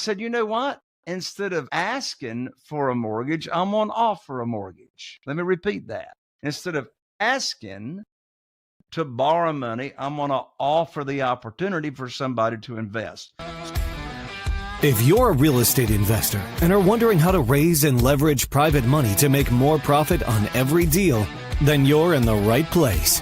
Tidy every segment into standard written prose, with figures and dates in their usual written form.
said, you know what? Instead of asking for a mortgage, I'm going to offer a mortgage. Let me repeat that. Instead of asking to borrow money, I'm going to offer the opportunity for somebody to invest. If you're a real estate investor and are wondering how to raise and leverage private money to make more profit on every deal, then you're in the right place.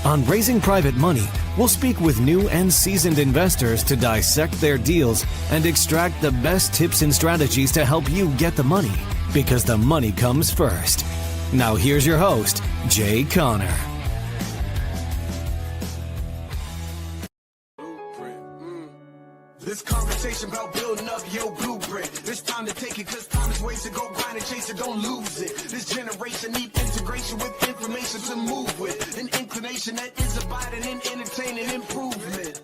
On Raising Private Money, we'll speak with new and seasoned investors to dissect their deals and extract the best tips and strategies to help you get the money, because the money comes first. Now here's your host, Jay Conner. This conversation about building up your blueprint. It's time to take it, cause time is wasted. Go grind and chase it, don't lose it. This generation need integration with information to move with. An inclination that is abiding in entertaining improvement.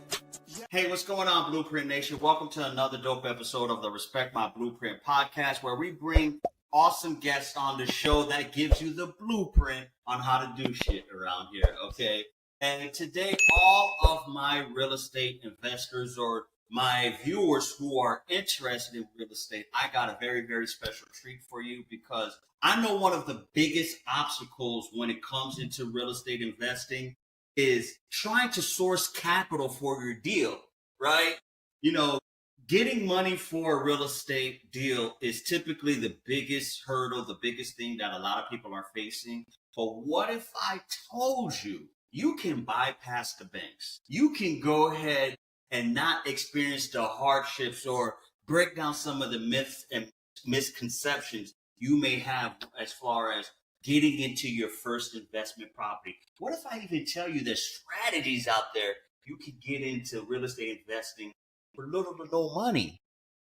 Hey, what's going on, Blueprint Nation? Welcome to another dope episode of the Respect My Blueprint podcast, where we bring awesome guests on the show that gives you the blueprint on how to do shit around here, okay? And today, all of my real estate investors or my viewers who are interested in real estate, I got a very, very special treat for you, because I know one of the biggest obstacles when it comes into real estate investing is trying to source capital for your deal, right? You know, getting money for a real estate deal is typically the biggest hurdle, the biggest thing that a lot of people are facing. But what if I told you you can bypass the banks? You can go ahead and not experience the hardships or break down some of the myths and misconceptions you may have as far as getting into your first investment property. What if I even tell you there's strategies out there you can get into real estate investing for little to no money?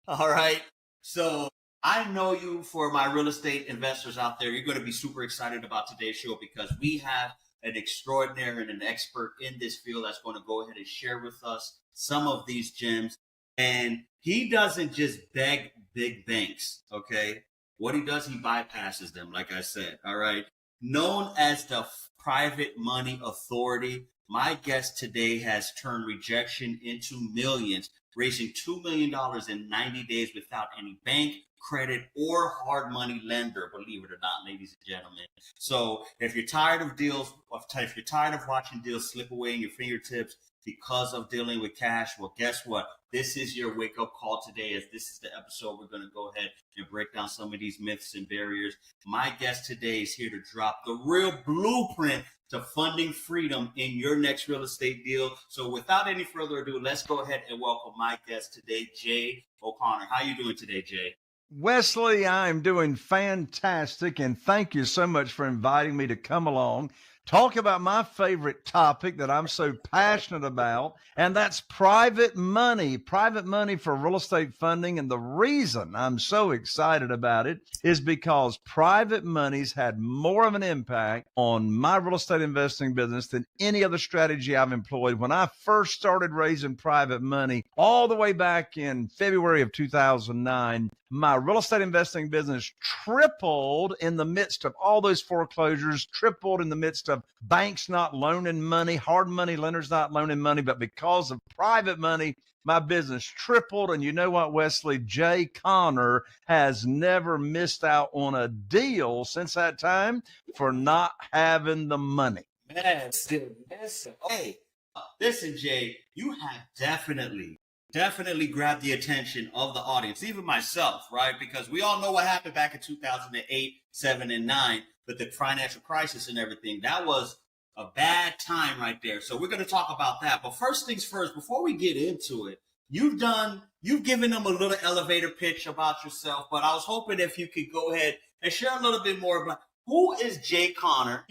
All right. So I know you, for my real estate investors out there, you're going to be super excited about today's show, because we have an extraordinary and an expert in this field that's going to go ahead and share with us some of these gems. And he doesn't just beg big banks, okay? What he does, he bypasses them, like I said, all right? Known as the private money authority, my guest today has turned rejection into millions, raising $2 million in 90 days without any bank, credit, or hard money lender, believe it or not, ladies and gentlemen. So if you're tired of if you're tired of watching deals slip away in your fingertips because of dealing with cash, well, guess what? This is your wake-up call today, as this is the episode we're going to go ahead and break down some of these myths and barriers. My guest today is here to drop the real blueprint to funding freedom in your next real estate deal. So without any further ado, let's go ahead and welcome my guest today, Jay O'Connor. How you doing today, Jay? Wesley, I'm doing fantastic, and thank you so much for inviting me to come along, talk about my favorite topic that I'm so passionate about, and that's private money for real estate funding. And the reason I'm so excited about it is because private money's had more of an impact on my real estate investing business than any other strategy I've employed. When I first started raising private money all the way back in February of 2009, my real estate investing business tripled in the midst of all those foreclosures, tripled in the midst of banks not loaning money, hard money lenders not loaning money. But because of private money, my business tripled. And you know what, Wesley? Jay Conner has never missed out on a deal since that time for not having the money. Man, hey, listen, Jay, you have definitely grabbed the attention of the audience, even myself, right? Because we all know what happened back in 2008, 7, and 9 with the financial crisis and everything. That was a bad time right there. So we're going to talk about that. But first things first, before we get into it, you've given them a little elevator pitch about yourself, but I was hoping if you could go ahead and share a little bit more about who is Jay Conner,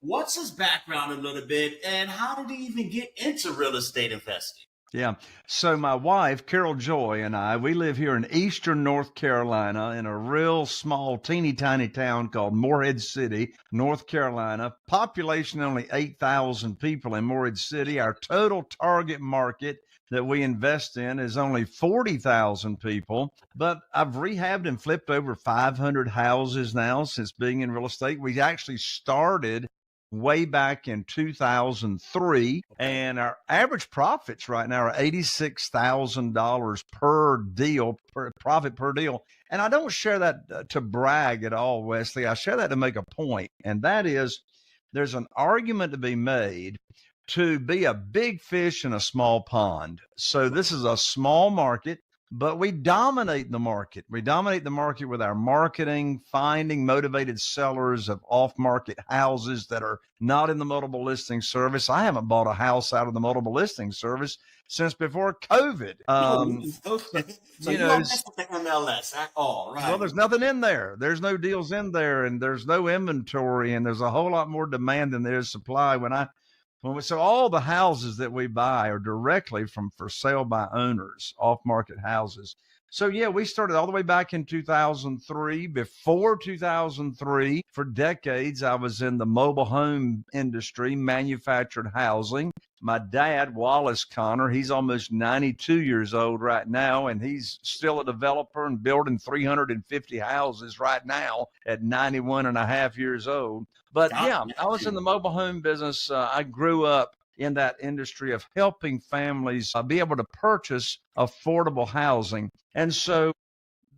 what's his background a little bit, and how did he even get into real estate investing? Yeah. So my wife, Carol Joy, and I, we live here in eastern North Carolina in a real small, teeny tiny town called Morehead City, North Carolina. Population only 8,000 people in Morehead City. Our total target market that we invest in is only 40,000 people, but I've rehabbed and flipped over 500 houses now since being in real estate. We actually started way back in 2003. And our average profits right now are $86,000 per deal, per profit per deal. And I don't share that to brag at all, Wesley. I share that to make a point. And that is, there's an argument to be made to be a big fish in a small pond. So this is a small market, but we dominate the market. We dominate the market with our marketing, finding motivated sellers of off-market houses that are not in the multiple listing service. I haven't bought a house out of the multiple listing service since before COVID. Okay. So you don't mess with the MLS at all, right? Well, there's nothing in there. There's no deals in there, and there's no inventory, and there's a whole lot more demand than there is supply. So all the houses that we buy are directly from for sale by owners, off-market houses. So yeah, we started all the way back in 2003. Before 2003, for decades, I was in the mobile home industry, manufactured housing. My dad, Wallace Connor, he's almost 92 years old right now, and he's still a developer and building 350 houses right now at 91 and a half years old. But yeah, I was in the mobile home business. I grew up in that industry of helping families be able to purchase affordable housing. And so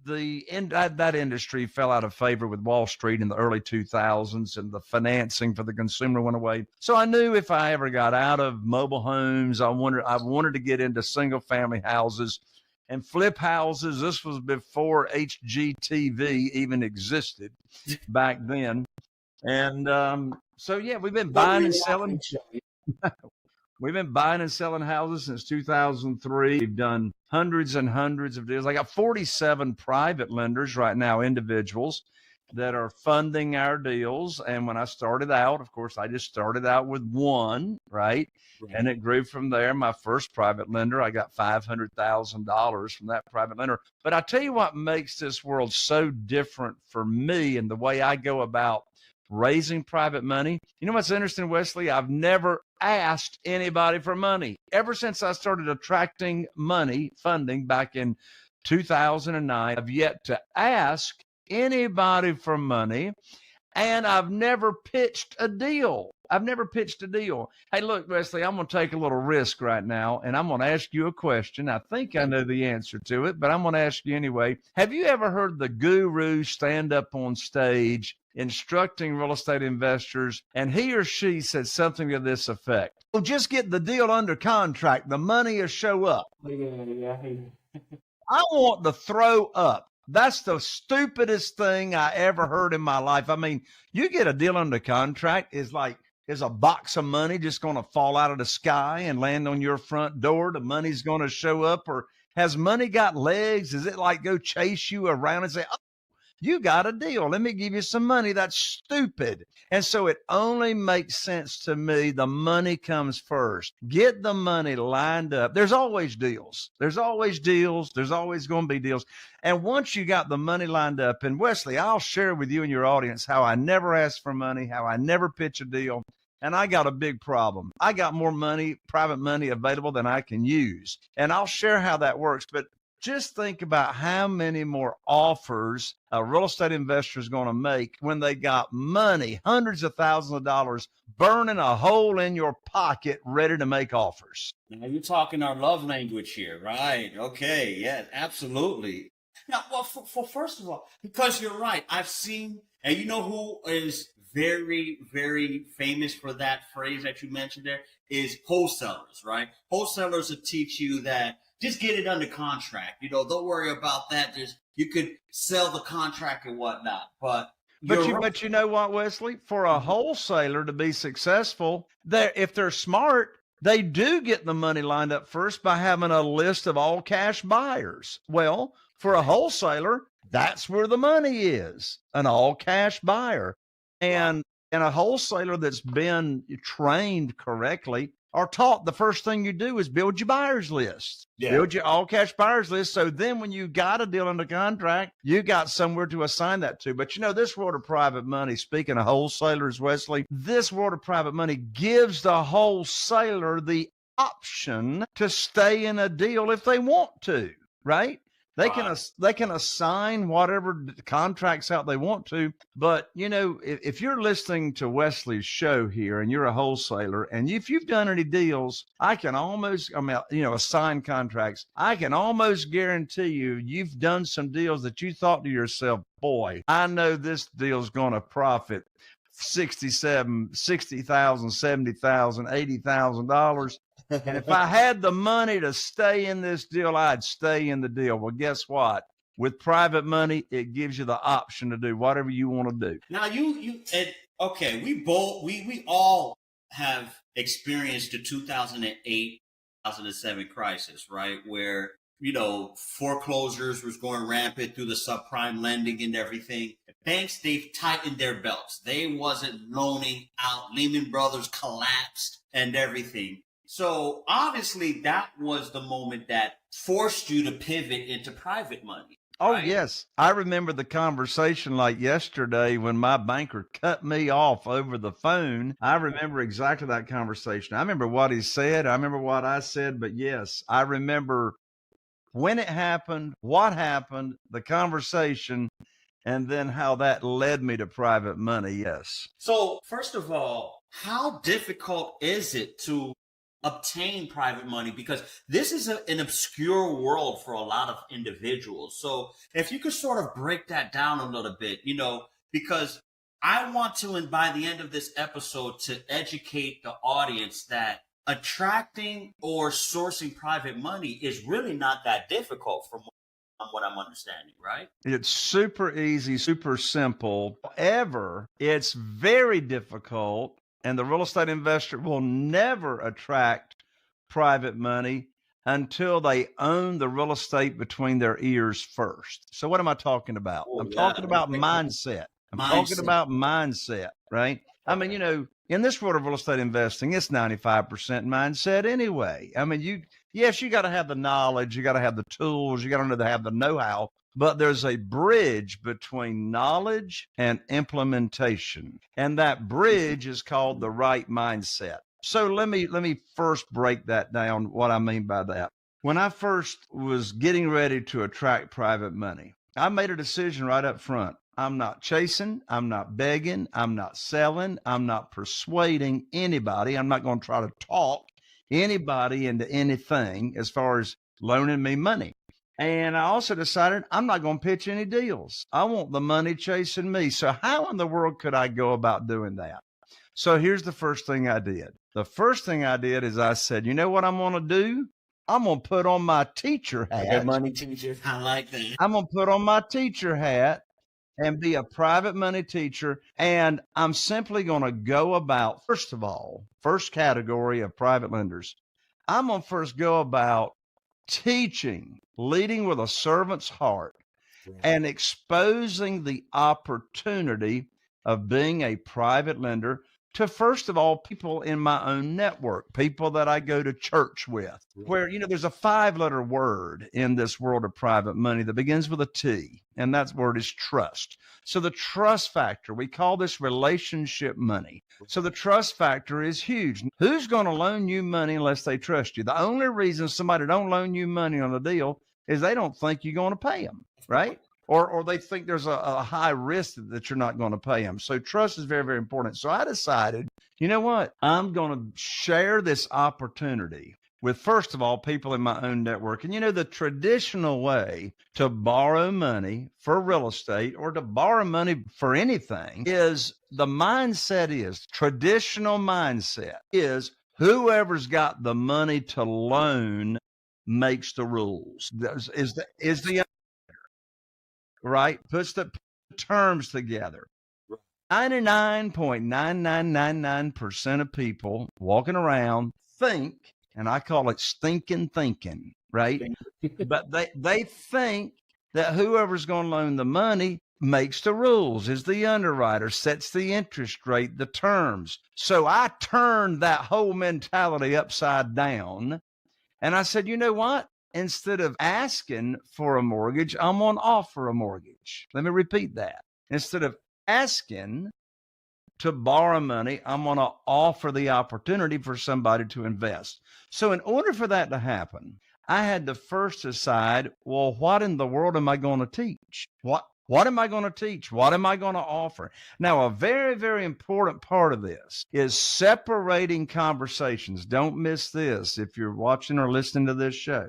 that industry fell out of favor with Wall Street in the early 2000s, and the financing for the consumer went away. So I knew if I ever got out of mobile homes, I wanted to get into single family houses and flip houses. This was before HGTV even existed back then. And so, yeah, we've been buying and selling. We've been buying and selling houses since 2003. We've done hundreds and hundreds of deals. I got 47 private lenders right now, individuals that are funding our deals. And when I started out, of course, I just started out with one, right? And it grew from there. My first private lender, I got $500,000 from that private lender. But I tell you what makes this world so different for me and the way I go about raising private money. You know what's interesting, Wesley? I've never asked anybody for money. Ever since I started attracting money, funding back in 2009, I've yet to ask anybody for money, and I've never pitched a deal. Hey, look, Wesley, I'm going to take a little risk right now, and I'm going to ask you a question. I think I know the answer to it, but I'm going to ask you anyway. Have you ever heard the guru stand up on stage instructing real estate investors, and he or she said something to this effect? Well, just get the deal under contract. The money will show up. I want to throw up. That's the stupidest thing I ever heard in my life. I mean, you get a deal under contract, is a box of money just going to fall out of the sky and land on your front door? The money's going to show up? Or has money got legs? Is it like go chase you around and say, oh, you got a deal, let me give you some money? That's stupid. And so it only makes sense to me. The money comes first. Get the money lined up. There's always deals. There's always going to be deals. And once you got the money lined up, and Wesley, I'll share with you and your audience how I never ask for money, how I never pitch a deal. And I got a big problem. I got more money, private money available than I can use. And I'll share how that works. But just think about how many more offers a real estate investor is going to make when they got money, hundreds of thousands of dollars, burning a hole in your pocket, ready to make offers. Now you're talking our love language here, right? Okay, yeah, absolutely. Now, well, for first of all, because you're right, I've seen, and you know who is very, very famous for that phrase that you mentioned there is wholesalers, right? Wholesalers will teach you that just get it under contract. Don't worry about that. You could sell the contract and whatnot. But you know what, Wesley? For a wholesaler to be successful, if they're smart, they do get the money lined up first by having a list of all cash buyers. Well, for a wholesaler, that's where the money is, an all cash buyer. And a wholesaler that's been trained correctly or taught, the first thing you do is build your buyer's list. Yeah. Build your all cash buyer's list. So then when you got a deal under contract, you got somewhere to assign that to. But this world of private money, speaking of wholesalers, Wesley, this world of private money gives the wholesaler the option to stay in a deal if they want to, right? They can assign whatever contracts out they want to. But, if you're listening to Wesley's show here and you're a wholesaler, and if you've done any deals, assign contracts, I can almost guarantee you've done some deals that you thought to yourself, boy, I know this deal's going to profit $60,000, $70,000, $80,000. And if I had the money to stay in this deal, I'd stay in the deal. Well, guess what? With private money, it gives you the option to do whatever you want to do. Now we all have experienced the 2008, 2007 crisis, right? Where, foreclosures was going rampant through the subprime lending and everything. Banks, they've tightened their belts. They wasn't loaning out. Lehman Brothers collapsed and everything. So obviously that was the moment that forced you to pivot into private money. Oh, right? Yes. I remember the conversation like yesterday when my banker cut me off over the phone. I remember exactly that conversation. I remember what he said. I remember what I said. But yes, I remember when it happened, what happened, the conversation, and then how that led me to private money. Yes. So first of all, how difficult is it to obtain private money? Because this is an obscure world for a lot of individuals. So if you could sort of break that down a little bit, because I want to, and by the end of this episode, to educate the audience that attracting or sourcing private money is really not that difficult from what I'm understanding, right? It's super easy, super simple. However, it's very difficult, and the real estate investor will never attract private money until they own the real estate between their ears first. So what am I talking about? Talking about mindset. Talking about mindset, right? I mean, in this world of real estate investing, it's 95% mindset anyway. I mean, yes, you got to have the knowledge, you got to have the tools, you got to have the know-how, but there's a bridge between knowledge and implementation. And that bridge is called the right mindset. So let me first break that down, what I mean by that. When I first was getting ready to attract private money, I made a decision right up front. I'm not chasing, I'm not begging, I'm not selling, I'm not persuading anybody. I'm not going to try to talk anybody into anything as far as loaning me money. And I also decided I'm not going to pitch any deals. I want the money chasing me. So how in the world could I go about doing that? So here's the first thing I did. The first thing I did is I said, you know what I'm going to do? I'm going to put on my teacher hat. Good money teacher. I like that. I'm going to put on my teacher hat and be a private money teacher. And I'm simply going to go about, first of all, first category of private lenders, I'm going to first go about teaching, leading with a servant's heart, and exposing the opportunity of being a private lender to, first of all, people in my own network, people that I go to church with, where, there's a 5-letter word in this world of private money that begins with a T, and that word is trust. So the trust factor, we call this relationship money. So the trust factor is huge. Who's going to loan you money unless they trust you? The only reason somebody don't loan you money on a deal is they don't think you're going to pay them, right? Or they think there's a high risk that you're not going to pay them. So trust is very, very important. So I decided, you know what? I'm going to share this opportunity with, first of all, people in my own network. And, the traditional way to borrow money for real estate or to borrow money for anything is traditional mindset is whoever's got the money to loan makes the rules. Is the right? Puts the terms together. 99.9999% of people walking around think, and I call it stinking thinking, right? But they think that whoever's going to loan the money makes the rules, is the underwriter, sets the interest rate, the terms. So I turned that whole mentality upside down, and I said, you know what? Instead of asking for a mortgage, I'm going to offer a mortgage. Let me repeat that. Instead of asking to borrow money, I'm going to offer the opportunity for somebody to invest. So in order for that to happen, I had to first decide, well, what in the world am I going to teach? What am I going to teach? What am I going to offer? Now, a very, very important part of this is separating conversations. Don't miss this if you're watching or listening to this show.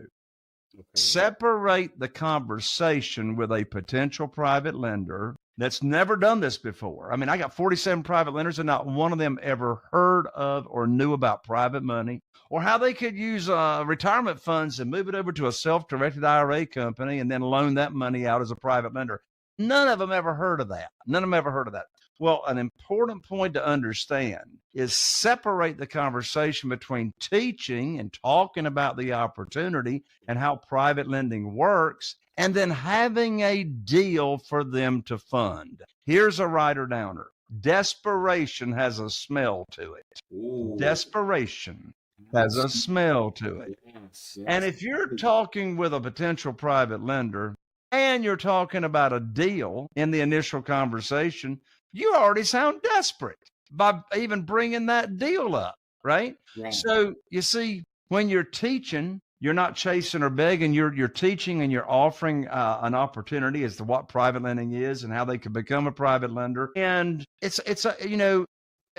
Okay. Separate the conversation with a potential private lender that's never done this before. I mean, I got 47 private lenders and not one of them ever heard of or knew about private money or how they could use retirement funds and move it over to a self-directed IRA company and then loan that money out as a private lender. None of them ever heard of that. None of them ever heard of that. Well, an important point to understand is separate the conversation between teaching and talking about the opportunity and how private lending works, and then having a deal for them to fund. Here's a writer downer. Desperation has a smell to it. Ooh. Desperation has a smell to it. Yes. And if you're talking with a potential private lender and you're talking about a deal in the initial conversation, you already sound desperate by even bringing that deal up, right? So you see, when you're teaching, you're not chasing or begging. You're teaching and you're offering an opportunity as to what private lending is and how they can become a private lender. And it's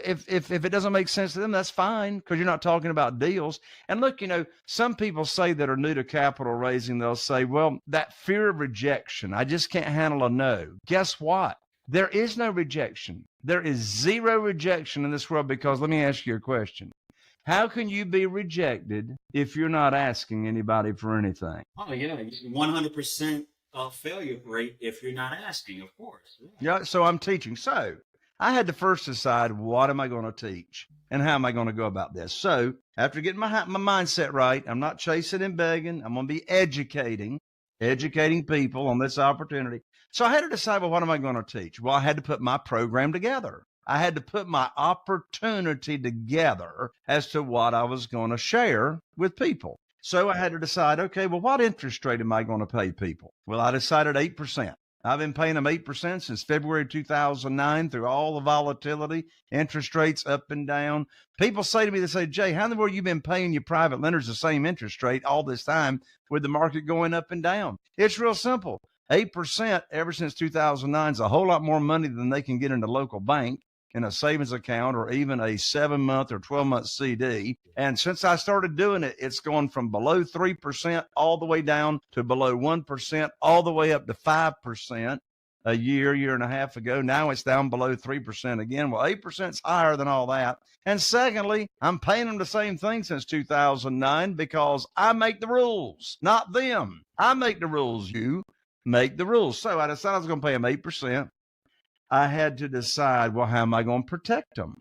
if it doesn't make sense to them, that's fine, because you're not talking about deals. And look, some people say that are new to capital raising, they'll say, well, that fear of rejection, I just can't handle a no. Guess what? There is no rejection. There is zero rejection in this world, because let me ask you a question. How can you be rejected if you're not asking anybody for anything? Oh, yeah. 100% failure rate if you're not asking, of course. Yeah. So I'm teaching. So I had to first decide, what am I going to teach and how am I going to go about this? So after getting my mindset right, I'm not chasing and begging. I'm going to be educating people on this opportunity. So I had to decide, well, what am I going to teach? Well, I had to put my program together. I had to put my opportunity together as to what I was going to share with people. So I had to decide, okay, well, what interest rate am I going to pay people? Well, I decided 8%. I've been paying them 8% since February 2009 through all the volatility, interest rates up and down. People say to me, they say, Jay, how in the world have you been paying your private lenders the same interest rate all this time with the market going up and down? It's real simple. 8% ever since 2009 is a whole lot more money than they can get in a local bank, in a savings account, or even a 7-month or 12-month CD. And since I started doing it, it's gone from below 3% all the way down to below 1%, all the way up to 5% a year and a half ago. Now it's down below 3% again. Well, 8% is higher than all that. And secondly, I'm paying them the same thing since 2009 because I make the rules, not them. I make the rules. You make the rules. So I decided I was going to pay them 8%. I had to decide, well, how am I going to protect them,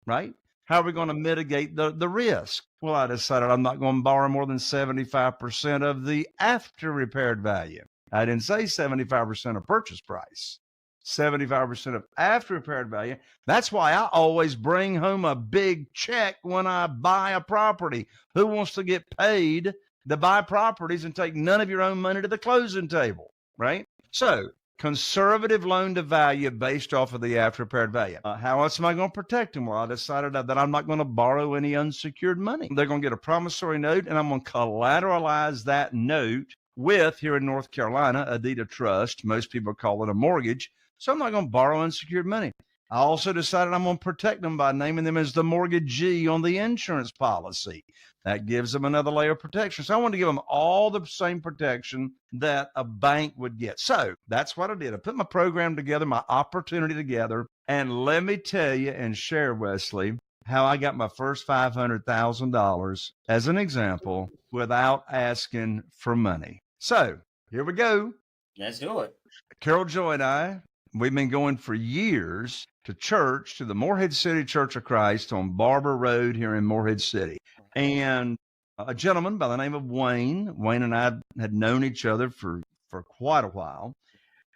right? How are we going to mitigate the risk? Well, I decided I'm not going to borrow more than 75% of the after repaired value. I didn't say 75% of purchase price, 75% of after repaired value. That's why I always bring home a big check when I buy a property. Who wants to get paid to buy properties and take none of your own money to the closing table, right? So conservative loan to value based off of the after repaired value. How else am I going to protect them? Well, I decided that I'm not going to borrow any unsecured money. They're going to get a promissory note, and I'm going to collateralize that note with, here in North Carolina, a deed of trust. Most people call it a mortgage. So I'm not going to borrow unsecured money. I also decided I'm going to protect them by naming them as the mortgagee on the insurance policy. That gives them another layer of protection. So I want to give them all the same protection that a bank would get. So that's what I did. I put my program together, my opportunity together. And let me tell you and share, Wesley, how I got my first $500,000 as an example without asking for money. So here we go. Let's do it. Carol Joy and I, we've been going for years to church, to the Morehead City Church of Christ on Barber Road here in Morehead City. And a gentleman by the name of Wayne and I had known each other for quite a while.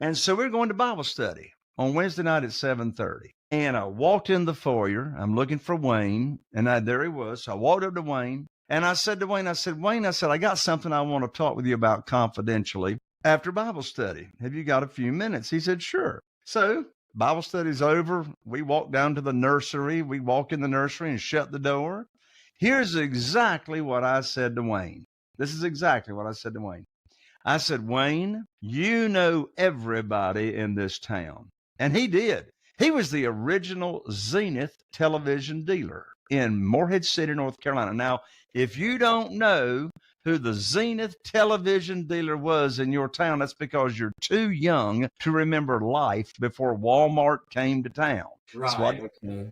And so we were going to Bible study on Wednesday night at 7:30. And I walked in the foyer. I'm looking for Wayne, and there he was. So I walked up to Wayne, and I said to Wayne, Wayne, I got something I want to talk with you about confidentially after Bible study. Have you got a few minutes? He said, sure. So Bible study's over. We walk down to the nursery. We walk in the nursery and shut the door. Here's exactly what I said to Wayne. This is exactly what I said to Wayne. I said, Wayne, you know everybody in this town. And he did. He was the original Zenith television dealer in Morehead City, North Carolina. Now, if you don't know who the Zenith television dealer was in your town, that's because you're too young to remember life before Walmart came to town. Right.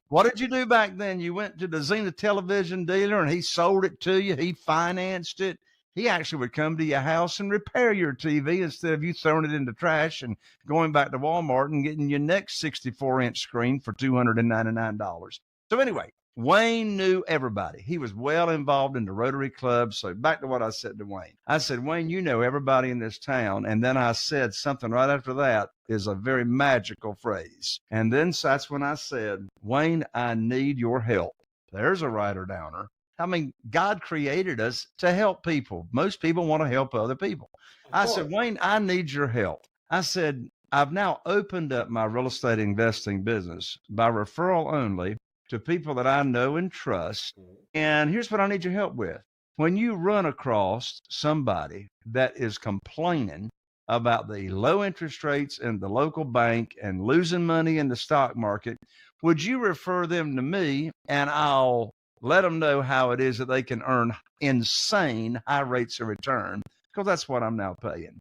What did you do back then? You went to the Zenith television dealer and he sold it to you. He financed it. He actually would come to your house and repair your TV instead of you throwing it in the trash and going back to Walmart and getting your next 64-inch screen for $299. So anyway, Wayne knew everybody. He was well involved in the Rotary Club. So back to what I said to Wayne. I said, Wayne, you know everybody in this town. And then I said something right after that is a very magical phrase. And then that's when I said, Wayne, I need your help. There's a writer downer. I mean, God created us to help people. Most people want to help other people. I said, Wayne, I need your help. I said, I've now opened up my real estate investing business by referral only to people that I know and trust. And here's what I need your help with. When you run across somebody that is complaining about the low interest rates in the local bank and losing money in the stock market, would you refer them to me and I'll let them know how it is that they can earn insane high rates of return, because that's what I'm now paying.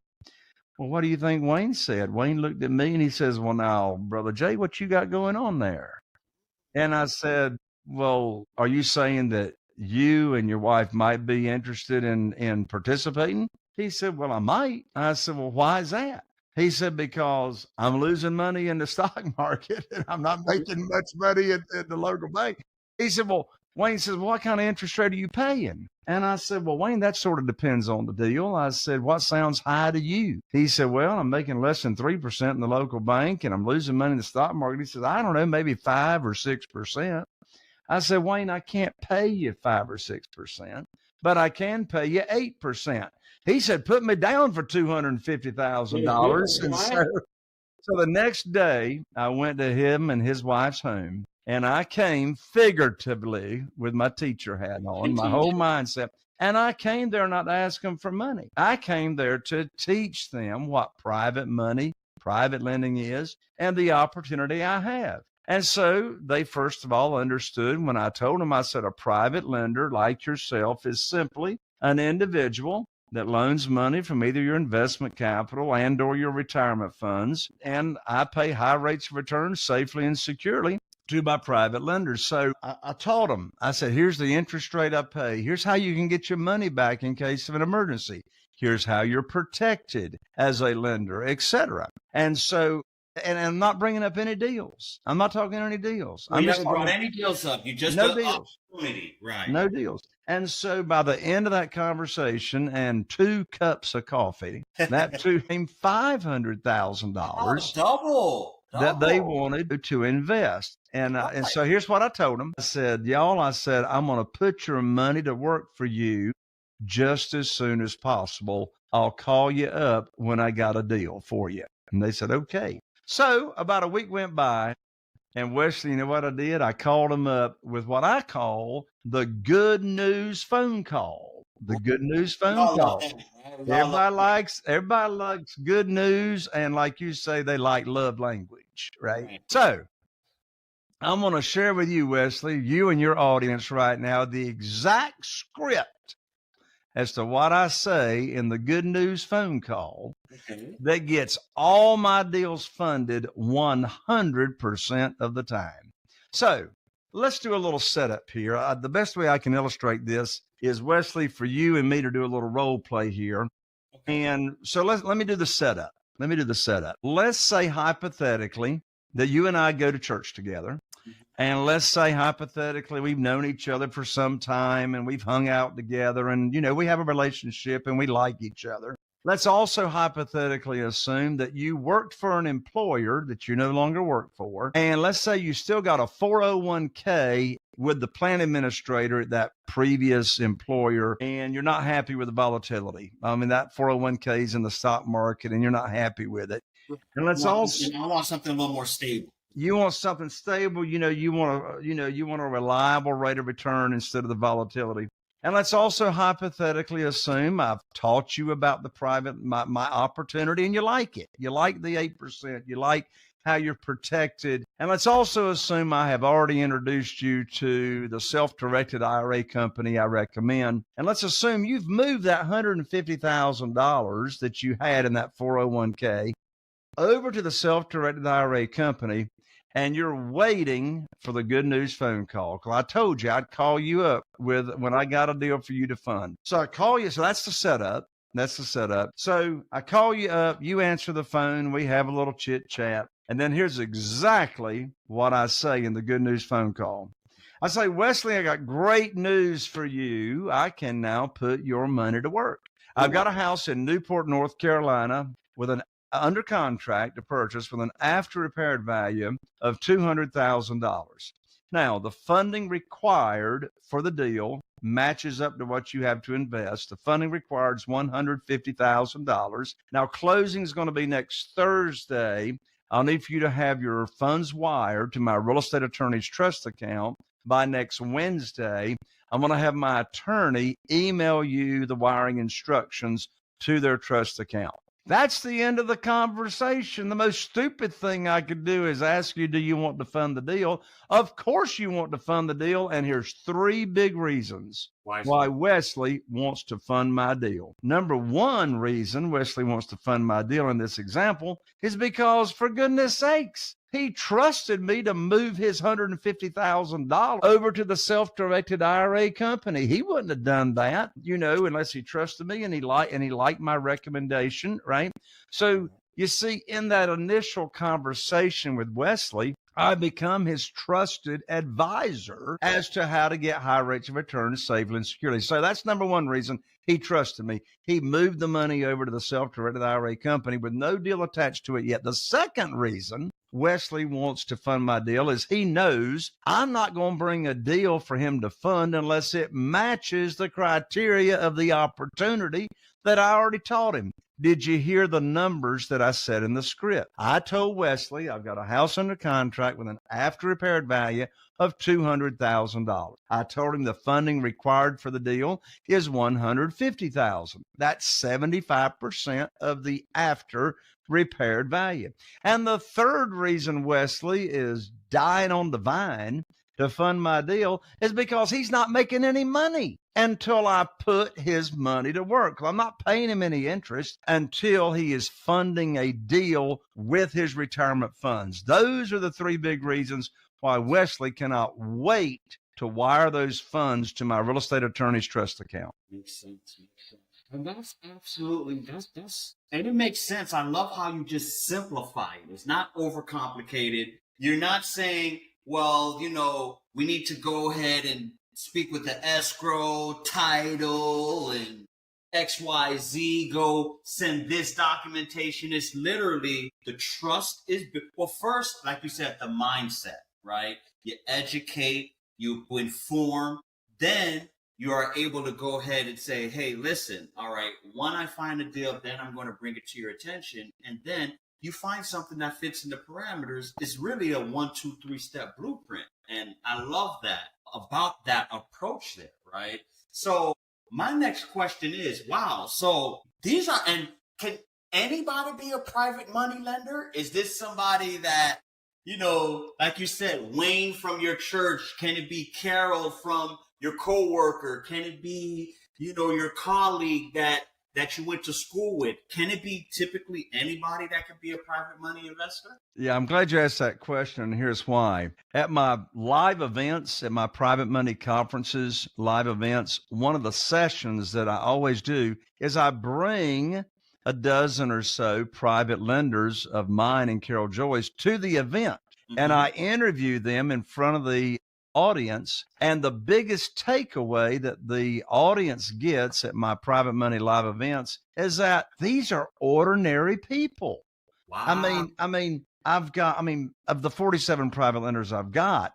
Well, what do you think Wayne said? Wayne looked at me and he says, well, now, Brother Jay, what you got going on there? And I said, well, are you saying that you and your wife might be interested in participating? He said, well, I might. I said, well, why is that? He said, because I'm losing money in the stock market and I'm not making much money at the local bank. He said, well, Wayne says, well, what kind of interest rate are you paying? And I said, well, Wayne, that sort of depends on the deal. I said, what sounds high to you? He said, well, I'm making less than 3% in the local bank and I'm losing money in the stock market. He said, I don't know, maybe 5 or 6%. I said, Wayne, I can't pay you 5 or 6%, but I can pay you 8%. He said, put me down for $250,000. And so the next day I went to him and his wife's home. And I came figuratively with my teacher hat on, my whole mindset. And I came there not to ask them for money. I came there to teach them what private money, private lending is, and the opportunity I have. And so they first of all understood when I told them, I said, a private lender like yourself is simply an individual that loans money from either your investment capital and or your retirement funds. And I pay high rates of return safely and securely to my private lenders. So I taught them, I said, here's the interest rate I pay. Here's how you can get your money back in case of an emergency. Here's how you're protected as a lender, etc. And so, and I'm not bringing up any deals. I'm not talking any deals. You never brought any deals up. You just no deals. Opportunity, right? No deals. And so by the end of that conversation and 2 cups of coffee, that too came $500,000. Double. That they wanted to invest. And so here's what I told them. I said, y'all, I'm going to put your money to work for you just as soon as possible. I'll call you up when I got a deal for you. And they said, okay. So about a week went by, and Wesley, you know what I did? I called them up with what I call the good news phone call. The good news phone call. Everybody likes good news, and like you say, they like love language, right? So I'm going to share with you, Wesley, you and your audience right now, the exact script as to what I say in the good news phone call that gets all my deals funded 100% of the time. So let's do a little setup here. The best way I can illustrate this is, Wesley, for you and me to do a little role play here. And so let me do the setup. Let's say hypothetically that you and I go to church together. And let's say hypothetically we've known each other for some time and we've hung out together and, you know, we have a relationship and we like each other. Let's also hypothetically assume that you worked for an employer that you no longer work for. And let's say you still got a 401k with the plan administrator at that previous employer and you're not happy with the volatility. I mean, that 401k is in the stock market and you're not happy with it. And let's also, I want something a little more stable. You want something stable, you want a reliable rate of return instead of the volatility. And let's also hypothetically assume I've taught you about the my opportunity, and you like it. You like the 8%. You like how you're protected. And let's also assume I have already introduced you to the self-directed IRA company I recommend. And let's assume you've moved that $150,000 that you had in that 401k over to the self-directed IRA company, and you're waiting for the good news phone call. Because I told you I'd call you up when I got a deal for you to fund. So I call you. So that's the setup. So I call you up, you answer the phone, we have a little chit chat. And then here's exactly what I say in the good news phone call. I say, Wesley, I got great news for you. I can now put your money to work. I've got a house in Newport, North Carolina with an under contract to purchase with an after repaired value of $200,000. Now, the funding required for the deal matches up to what you have to invest. The funding requires $150,000. Now, closing is going to be next Thursday. I'll need for you to have your funds wired to my real estate attorney's trust account by next Wednesday. I'm going to have my attorney email you the wiring instructions to their trust account. That's the end of the conversation. The most stupid thing I could do is ask you, do you want to fund the deal? Of course you want to fund the deal. And here's 3 big reasons why Wesley wants to fund my deal. Number 1 reason Wesley wants to fund my deal in this example is because, for goodness sakes, he trusted me to move his $150,000 over to the self-directed IRA company. He wouldn't have done that, unless he trusted me and he liked my recommendation, right? So you see, in that initial conversation with Wesley, I become his trusted advisor as to how to get high rates of return safely and securely. So that's number 1 reason he trusted me. He moved the money over to the self-directed IRA company with no deal attached to it yet. The second reason Wesley wants to fund my deal is he knows I'm not going to bring a deal for him to fund unless it matches the criteria of the opportunity that I already taught him. Did you hear the numbers that I said in the script? I told Wesley I've got a house under contract with an after repaired value of $200,000. I told him the funding required for the deal is $150,000. That's 75% of the after repaired value. And the third reason Wesley is dying on the vine to fund my deal is because he's not making any money until I put his money to work. I'm not paying him any interest until he is funding a deal with his retirement funds. Those are the 3 big reasons why Wesley cannot wait to wire those funds to my real estate attorney's trust account. Makes sense. And that's absolutely, and it makes sense. I love how you just simplify it. It's not overcomplicated. You're not saying, well, we need to go ahead and speak with the escrow, title, and XYZ, go send this documentation. It's literally the trust is, well, first, like you said, the mindset, right? You educate, you inform, then you are able to go ahead and say, hey, listen, all right, when I find a deal, then I'm going to bring it to your attention. And then you find something that fits in the parameters. It's really a 1, 2, 3 step blueprint. And I love that about that approach there, right? So my next question is, wow, so these are, and can anybody be a private money lender? Is this somebody that, like you said, Wayne from your church? Can it be Carol from your coworker? Can it be, your colleague that you went to school with? Can it be typically anybody that could be a private money investor? Yeah, I'm glad you asked that question, and here's why. At my live events, at my private money conferences, live events, one of the sessions that I always do is I bring a dozen or so private lenders of mine and Carol Joy's to the event, and I interview them in front of the audience. And the biggest takeaway that the audience gets at my private money live events is that these are ordinary people. Wow. I mean, of the 47 private lenders I've got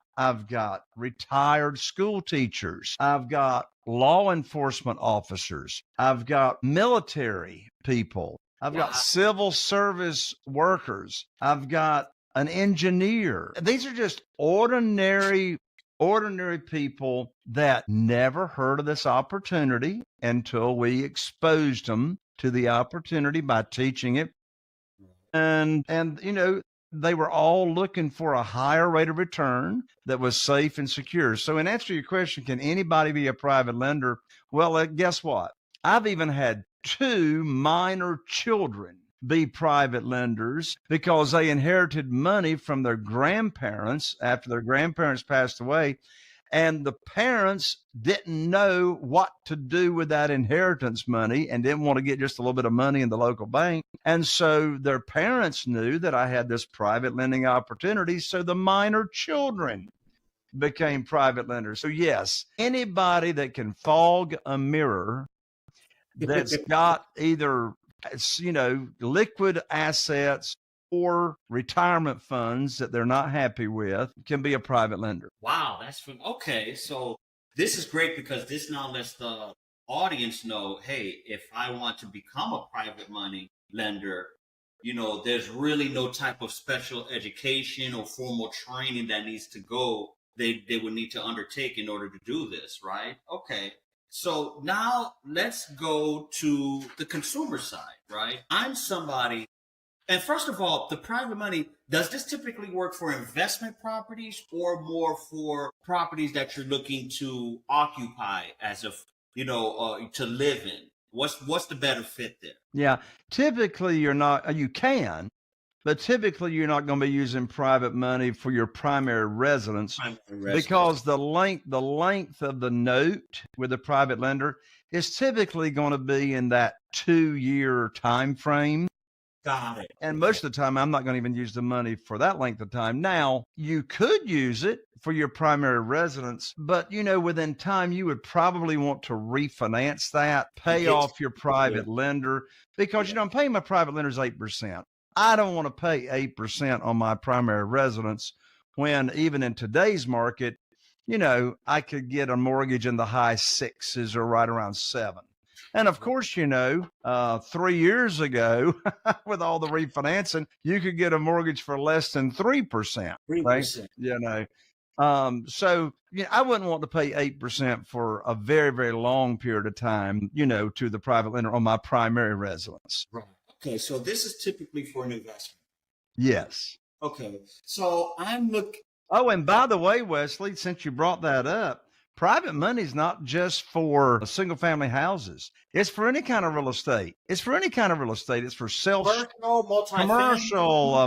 retired school teachers. I've got law enforcement officers. I've got military people. I've got civil service workers. I've got an engineer. These are just ordinary ordinary people that never heard of this opportunity until we exposed them to the opportunity by teaching it. And they were all looking for a higher rate of return that was safe and secure. So in answer to your question, can anybody be a private lender? Well, guess what? I've even had 2 minor children be private lenders because they inherited money from their grandparents after their grandparents passed away. And the parents didn't know what to do with that inheritance money and didn't want to get just a little bit of money in the local bank. And so their parents knew that I had this private lending opportunity. So the minor children became private lenders. So yes, anybody that can fog a mirror that's got either, liquid assets or retirement funds that they're not happy with can be a private lender. Wow, that's fun. Okay. So this is great because this now lets the audience know, hey, if I want to become a private money lender, there's really no type of special education or formal training that needs to go. They would need to undertake in order to do this, right? Okay. So now let's go to the consumer side, right? I'm somebody, and first of all, the private money, does this typically work for investment properties or more for properties that you're looking to occupy as to live in? What's the better fit there? Yeah, typically you can, but typically you're not going to be using private money for your primary residence because the length of the note with a private lender is typically going to be in that 2-year time frame. Got it. And most of the time, I'm not going to even use the money for that length of time. Now, you could use it for your primary residence, but within time, you would probably want to refinance that, pay off your private lender, because I'm paying my private lenders 8%. I don't want to pay 8% on my primary residence when even in today's market, I could get a mortgage in the high 6s or right around 7. And of course, 3 years ago, with all the refinancing, you could get a mortgage for less than 3%. 3%. Right? So I wouldn't want to pay 8% for a very, very long period of time, to the private lender on my primary residence. Right. Okay. So this is typically for an investment. Yes. Okay. So I'm looking. Oh, and by the way, Wesley, since you brought that up, private money is not just for single family houses. It's for any kind of real estate. It's for commercial,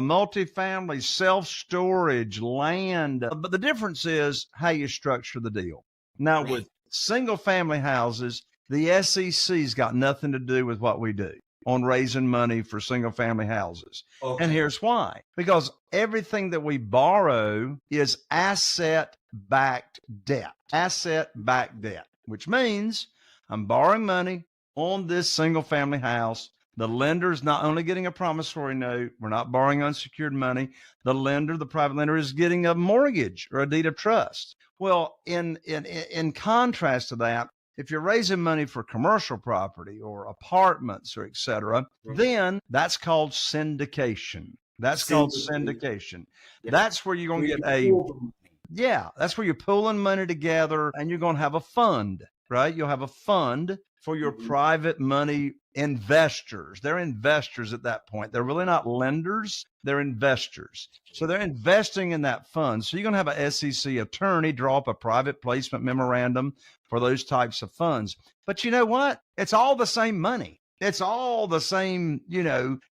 multifamily, self-storage, land. But the difference is how you structure the deal. Now, with single family houses, the SEC's got nothing to do with what we do on raising money for single family houses. Okay. And here's why. Because everything that we borrow is asset-backed debt, which means I'm borrowing money on this single family house. The lender's not only getting a promissory note, we're not borrowing unsecured money. The private lender is getting a mortgage or a deed of trust. Well, in contrast to that, if you're raising money for commercial property or apartments or et cetera, then that's called syndication. That's where you're going to get that's where you're pulling money together and you're going to have a fund, right? You'll have a fund for your private money investors. They're investors at that point. They're really not lenders. They're investors. So they're investing in that fund. So you're going to have a SEC attorney draw up a private placement memorandum for those types of funds. But you know what? It's all the same money. It's all the same,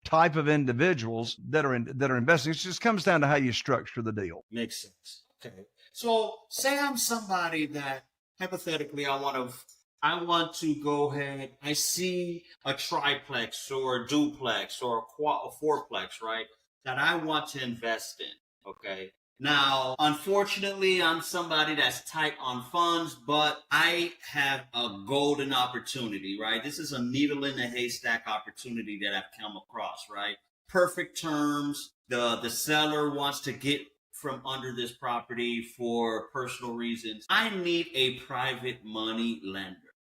type of individuals that are investing. It just comes down to how you structure the deal. Makes sense. Okay. So say I'm somebody that hypothetically I want to go ahead. I see a triplex or a duplex or a fourplex, right? That I want to invest in. Okay. Now, unfortunately, I'm somebody that's tight on funds, but I have a golden opportunity, right? This is a needle in the haystack opportunity that I've come across, right? Perfect terms. The seller wants to get from under this property for personal reasons. I need a private money lender,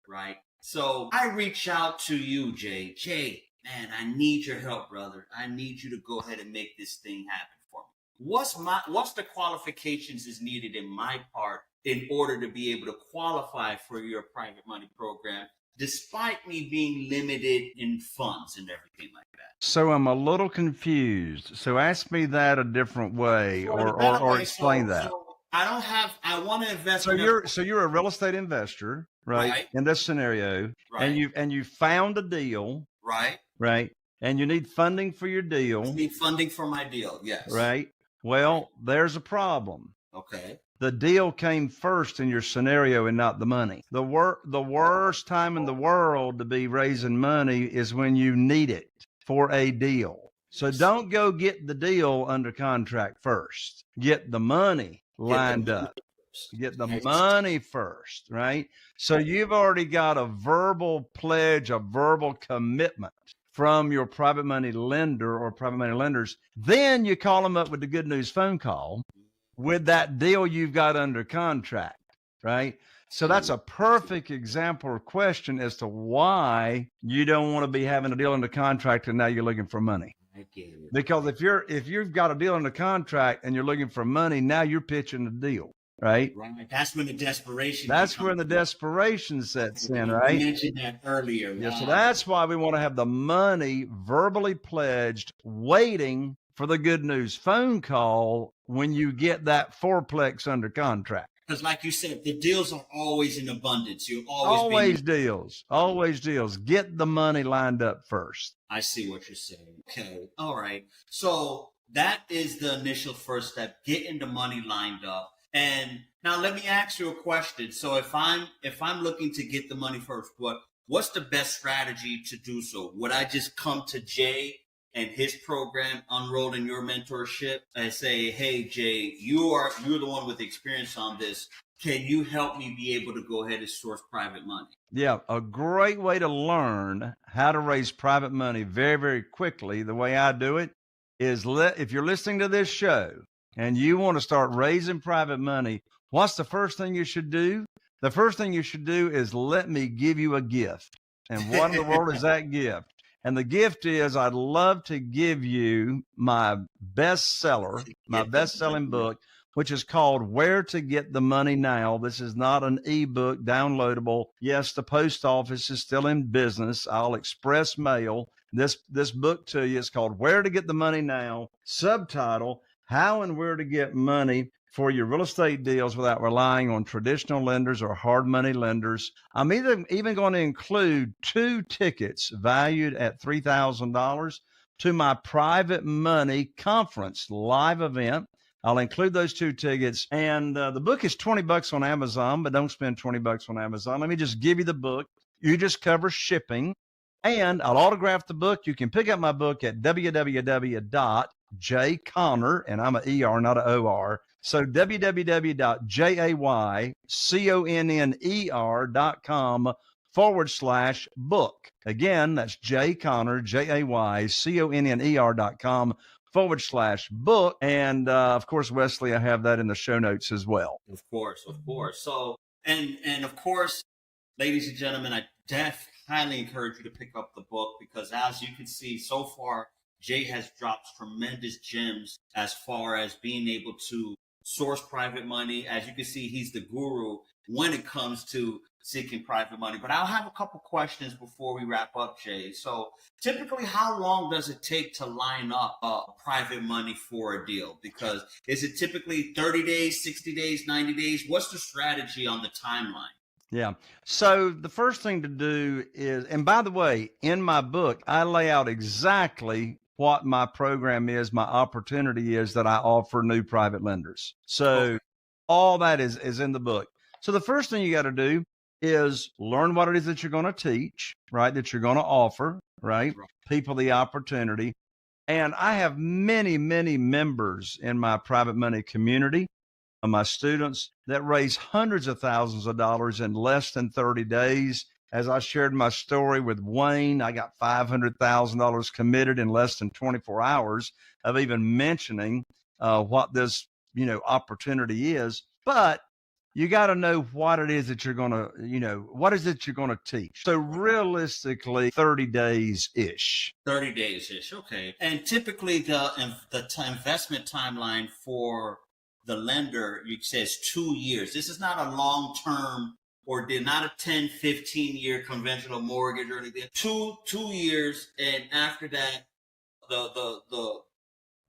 right? So I reach out to you, Jay. Jay, man, I need your help, brother. I need you to go ahead and make this thing happen for me. what's the qualifications is needed in my part in order to be able to qualify for your private money program, despite me being limited in funds and everything like that? So I'm a little confused. So ask me that a different way, So in a or better way, explain that. so I want to invest So in you're a real estate investor, right? Right. In this scenario, Right. and you found a deal, right. right? And you need funding for your I deal, need funding for my deal. Yes. right? Well, there's a problem. Okay. The deal came first in your scenario and not the money. The worst time in the world to be raising money is when you need it for a deal. So don't go get the deal under contract first. Get the money lined up. Get the money first, right? So you've already got a verbal pledge, a verbal commitment from your private money lender or private money lenders. Then you call them up with the good news phone call with that deal you've got under contract, right? So that's a perfect example or question as to why you don't want to be having a deal under contract and now you're looking for money. I get it. Because if you've got a deal under contract and you're looking for money, now you're pitching the deal, right? Right. That's when the desperation. That's when the desperation sets in, You right? mentioned that earlier. Yeah, so Wow. that's why we want to have the money verbally pledged, waiting for the good news phone call when you get that fourplex under contract. Because, like you said, the deals are always in abundance. You're Always deals. Always deals. Get the money lined up first. I see what you're saying. Okay. All right. So that is the initial first step, getting the money lined up. And now let me ask you a question. So if I'm looking to get the money first, what's the best strategy to do so? Would I just come to Jay and his program, Unrolled in Your Mentorship, and say, hey, Jay, you're the one with experience on this. Can you help me be able to go ahead and source private money? Yeah, a great way to learn how to raise private money very, very quickly, the way I do it, is if you're listening to this show and you want to start raising private money, what's the first thing you should do? The first thing you should do is let me give you a gift. And what in the world is that gift? And the gift is I'd love to give you my bestseller, my best-selling book, which is called Where to Get the Money Now. This is not an ebook downloadable. Yes, the post office is still in business. I'll express mail this book to you. It's called Where to Get the Money Now. Subtitle, How and Where to Get Money for Your Real Estate Deals Without Relying on Traditional Lenders or Hard Money Lenders. I'm even going to include 2 tickets valued at $3,000 to my private money conference live event. I'll include those 2 tickets. And the book is $20 on Amazon, but don't spend $20 on Amazon. Let me just give you the book. You just cover shipping. And I'll autograph the book. You can pick up my book at www.jayconner, and I'm an ER, not an OR. So www.jayconner.com/book. Again, that's jayconner, jayconner.com/book. And of course, Wesley, I have that in the show notes as well. Of course. So, and of course, ladies and gentlemen, I highly encourage you to pick up the book because as you can see so far, Jay has dropped tremendous gems as far as being able to source private money. As you can see, he's the guru when it comes to seeking private money. But I'll have a couple questions before we wrap up, Jay. So typically, how long does it take to line up private money for a deal? Because is it typically 30 days, 60 days, 90 days? What's the strategy on the timeline? Yeah. So the first thing to do is, and by the way, in my book, I lay out exactly what my program is, my opportunity is that I offer new private lenders. So all that is in the book. So the first thing you got to do is learn what it is that you're going to teach, right? That you're going to offer, right? People the opportunity. And I have many, many members in my private money community, my students that raise hundreds of thousands of dollars in less than 30 days. As I shared my story with Wayne, I got $500,000 committed in less than 24 hours of even mentioning what this, opportunity is. But you got to know what it is that you're going to, what is it you're going to teach. So realistically, 30 days ish. 30 days ish. Okay. And typically the investment timeline for the lender, you says 2 years. This is not a long term or not a 10, 15-year conventional mortgage or anything. 2 years. And after that,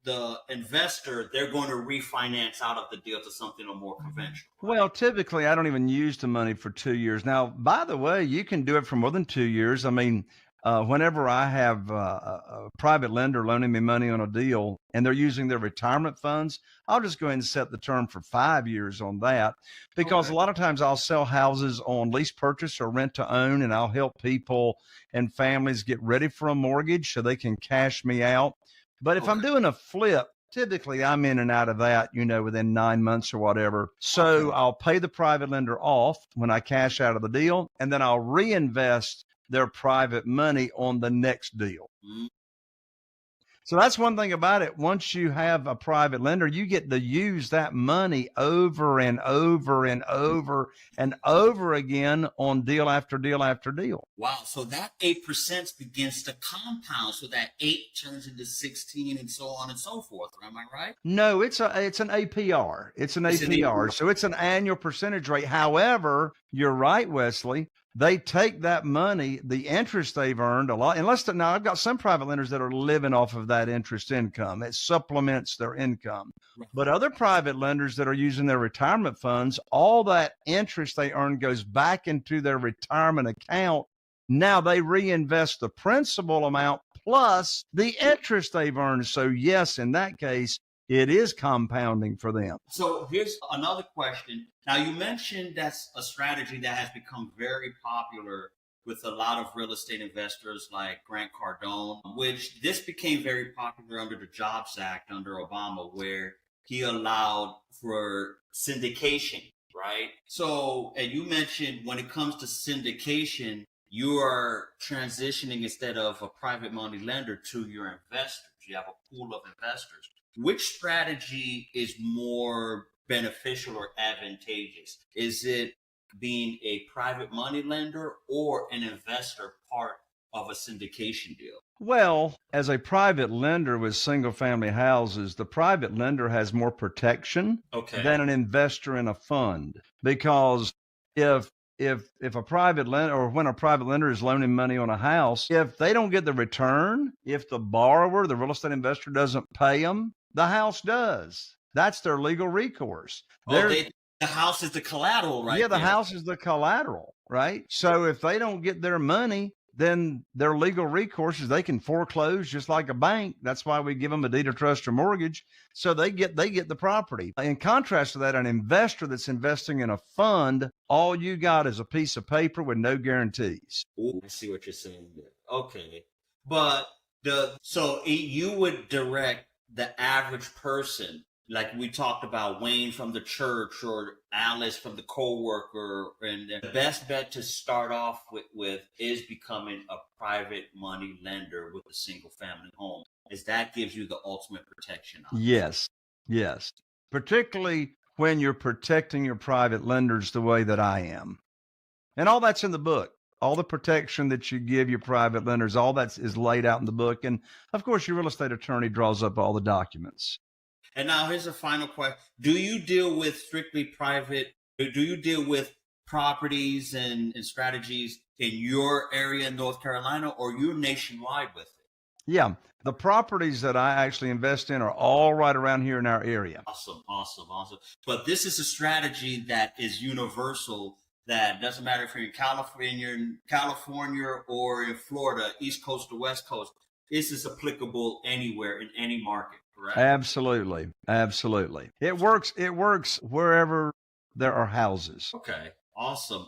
the investor, they're going to refinance out of the deal to something more conventional. Right? Well, typically, I don't even use the money for 2 years. Now, by the way, you can do it for more than 2 years. I mean, whenever I have a private lender loaning me money on a deal and they're using their retirement funds, I'll just go ahead and set the term for 5 years on that, because a lot of times I'll sell houses on lease purchase or rent to own, and I'll help people and families get ready for a mortgage so they can cash me out. But if I'm doing a flip, typically I'm in and out of that, within 9 months or whatever. So I'll pay the private lender off when I cash out of the deal, and then I'll reinvest their private money on the next deal. Mm-hmm. So that's one thing about it. Once you have a private lender, you get to use that money over and over and over and over again on deal after deal after deal. Wow. So that 8% begins to compound. So that 8 turns into 16 and so on and so forth. Am I right? No, it's an APR. It's an APR. So it's an annual percentage rate. However, you're right, Wesley. They take that money, the interest they've earned a lot. Now, I've got some private lenders that are living off of that interest income. It supplements their income. But other private lenders that are using their retirement funds, all that interest they earn goes back into their retirement account. Now they reinvest the principal amount plus the interest they've earned. So yes, in that case, it is compounding for them. So here's another question. Now, you mentioned that's a strategy that has become very popular with a lot of real estate investors like Grant Cardone, which this became very popular under the Jobs Act under Obama, where he allowed for syndication, right? So, and you mentioned when it comes to syndication, you are transitioning instead of a private money lender to your investors. You have a pool of investors. Which strategy is more beneficial or advantageous? Is it being a private money lender or an investor part of a syndication deal? Well, as a private lender with single family houses, the private lender has more protection than an investor in a fund. Because if a private lender, or when a private lender is loaning money on a house, if they don't get the return, if the borrower, the real estate investor, doesn't pay them, the house does. That's their legal recourse. The house is the collateral, right? Yeah, the house is the collateral, right? So if they don't get their money, then their legal recourse is they can foreclose just like a bank. That's why we give them a deed of trust or mortgage. So they get the property. In contrast to that, an investor that's investing in a fund, all you got is a piece of paper with no guarantees. Ooh, I see what you're saying there. Okay. But so you would direct the average person, like we talked about Wayne from the church or Alice from the coworker, and the best bet to start off with is becoming a private money lender with a single family home, as that gives you the ultimate protection. Yes. Particularly when you're protecting your private lenders the way that I am. And all that's in the book. All the protection that you give your private lenders, all that is laid out in the book. And of course, your real estate attorney draws up all the documents. And now here's a final question. Do you deal with strictly private? Do you deal with properties and strategies in your area in North Carolina, or you're nationwide with it? Yeah. The properties that I actually invest in are all right around here in our area. Awesome. But this is a strategy that is universal. That doesn't matter if you're in California or in Florida, East Coast or West Coast. This is applicable anywhere in any market, correct? Absolutely. It works wherever there are houses. Okay. Awesome.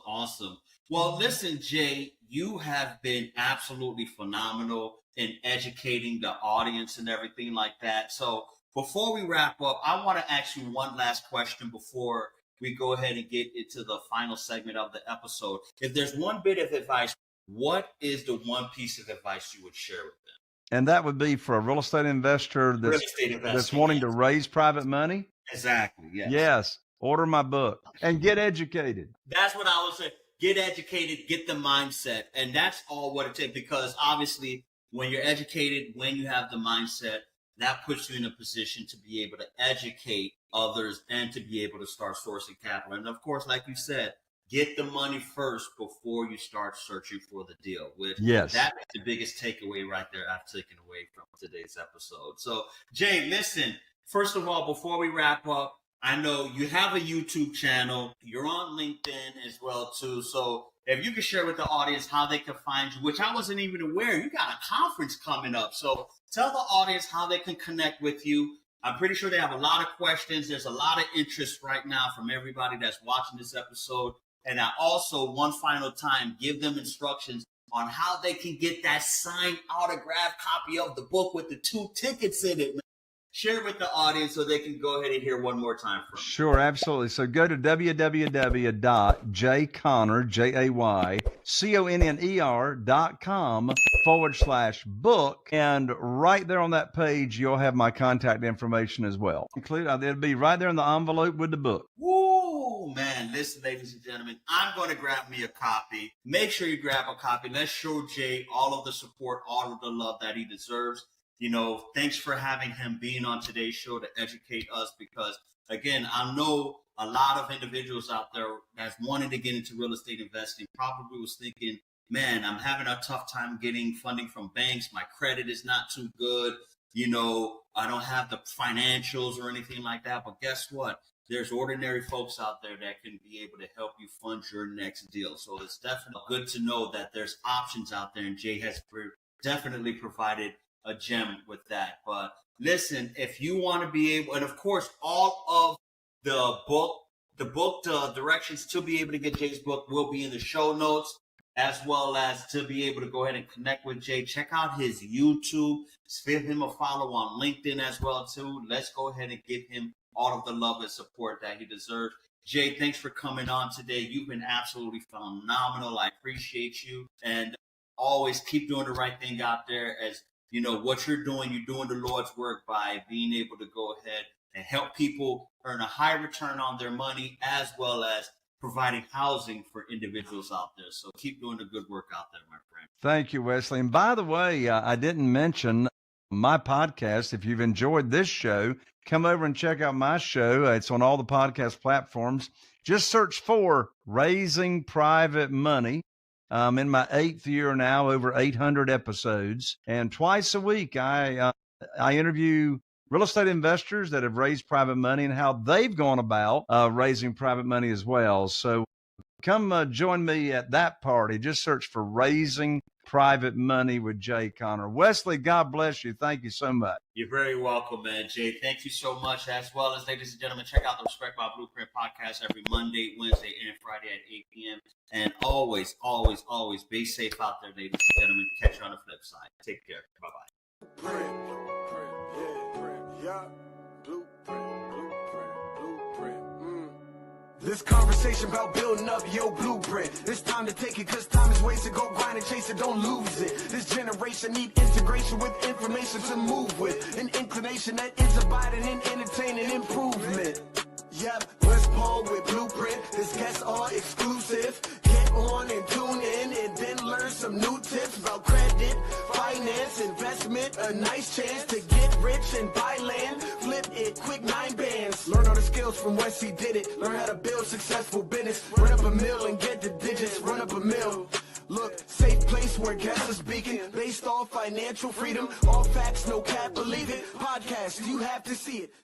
Well, listen, Jay, you have been absolutely phenomenal in educating the audience and everything like that. So before we wrap up, I want to ask you one last question before we go ahead and get into the final segment of the episode. If there's one bit of advice, what is the one piece of advice you would share with them? And that would be for a real estate investor that's wanting to raise private money? Exactly, yes. Yes. Order my book and get educated. That's what I would say. Get educated, get the mindset. And that's all what it takes, because obviously when you're educated, when you have the mindset, that puts you in a position to be able to educate others and to be able to start sourcing capital. And of course, like you said, get the money first before you start searching for the deal. Yes. That's the biggest takeaway right there I've taken away from today's episode. So, Jay, listen, first of all, before we wrap up, I know you have a YouTube channel. You're on LinkedIn as well, too. So if you could share with the audience how they can find you, which I wasn't even aware. You got a conference coming up. So tell the audience how they can connect with you. I'm pretty sure they have a lot of questions. There's a lot of interest right now from everybody that's watching this episode. And I also, one final time, give them instructions on how they can get that signed autographed copy of the book with the 2 tickets in it. Share it with the audience so they can go ahead and hear one more time from you. Sure, absolutely. So go to www.jayconner.com/book. And right there on that page, you'll have my contact information as well. It'll be right there in the envelope with the book. Woo, man. Listen, ladies and gentlemen, I'm going to grab me a copy. Make sure you grab a copy. Let's show Jay all of the support, all of the love that he deserves. You know, thanks for having him being on today's show to educate us, because, again, I know a lot of individuals out there that's wanting to get into real estate investing probably was thinking, man, I'm having a tough time getting funding from banks. My credit is not too good. You know, I don't have the financials or anything like that. But guess what? There's ordinary folks out there that can be able to help you fund your next deal. So it's definitely good to know that there's options out there, and Jay has definitely provided a gem with that. But listen, if you want to be able, and of course, all of the book directions to be able to get Jay's book will be in the show notes, as well as to be able to go ahead and connect with Jay. Check out his YouTube, give him a follow on LinkedIn as well too. Let's go ahead and give him all of the love and support that he deserves. Jay, thanks for coming on today. You've been absolutely phenomenal. I appreciate you, and always keep doing the right thing out there. As you know, what you're doing the Lord's work by being able to go ahead and help people earn a high return on their money, as well as providing housing for individuals out there. So keep doing the good work out there, my friend. Thank you, Wesley. And by the way, I didn't mention my podcast. If you've enjoyed this show, come over and check out my show. It's on all the podcast platforms. Just search for Raising Private Money. I'm in my 8th year now, over 800 episodes. And twice a week, I interview real estate investors that have raised private money and how they've gone about raising private money as well. So come join me at that party. Just search for Raising Private Money with Jay Conner. Wesley, God bless you. Thank you so much. You're very welcome, man. Jay, thank you so much. As well as, ladies and gentlemen, check out the Respect My Blueprint podcast every Monday, Wednesday, and Friday at 8 p.m. And always, always, always be safe out there, ladies and gentlemen. Catch you on the flip side. Take care. Bye-bye. This conversation about building up your blueprint. It's time to take it, cause time is wasted. Go grind and chase it, don't lose it. This generation need integration with information to move with. An inclination that is abiding in entertaining improvement. Yep, Wesley Paul with Blueprint. This guests are exclusive. Get on and tune in and then learn some new tips about credit, finance, investment. A nice chance to get rich and buy land. Flip it, quick 9 bands. Learn all the skills from Wesley did it. Learn how to build successful business. Run up a mill and get the digits. Run up a mill. Look, safe place where guests are speaking. Based off financial freedom. All facts, no cap, believe it. Podcast, you have to see it.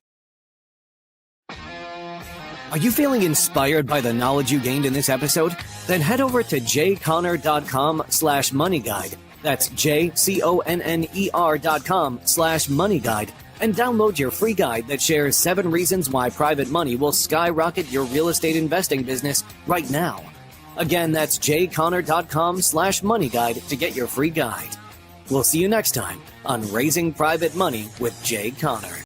Are you feeling inspired by the knowledge you gained in this episode? Then head over to jayconner.com/moneyguide. That's JCONNER.com/moneyguide and download your free guide that shares 7 reasons why private money will skyrocket your real estate investing business right now. Again, that's jayconner.com/moneyguide to get your free guide. We'll see you next time on Raising Private Money with Jay Conner.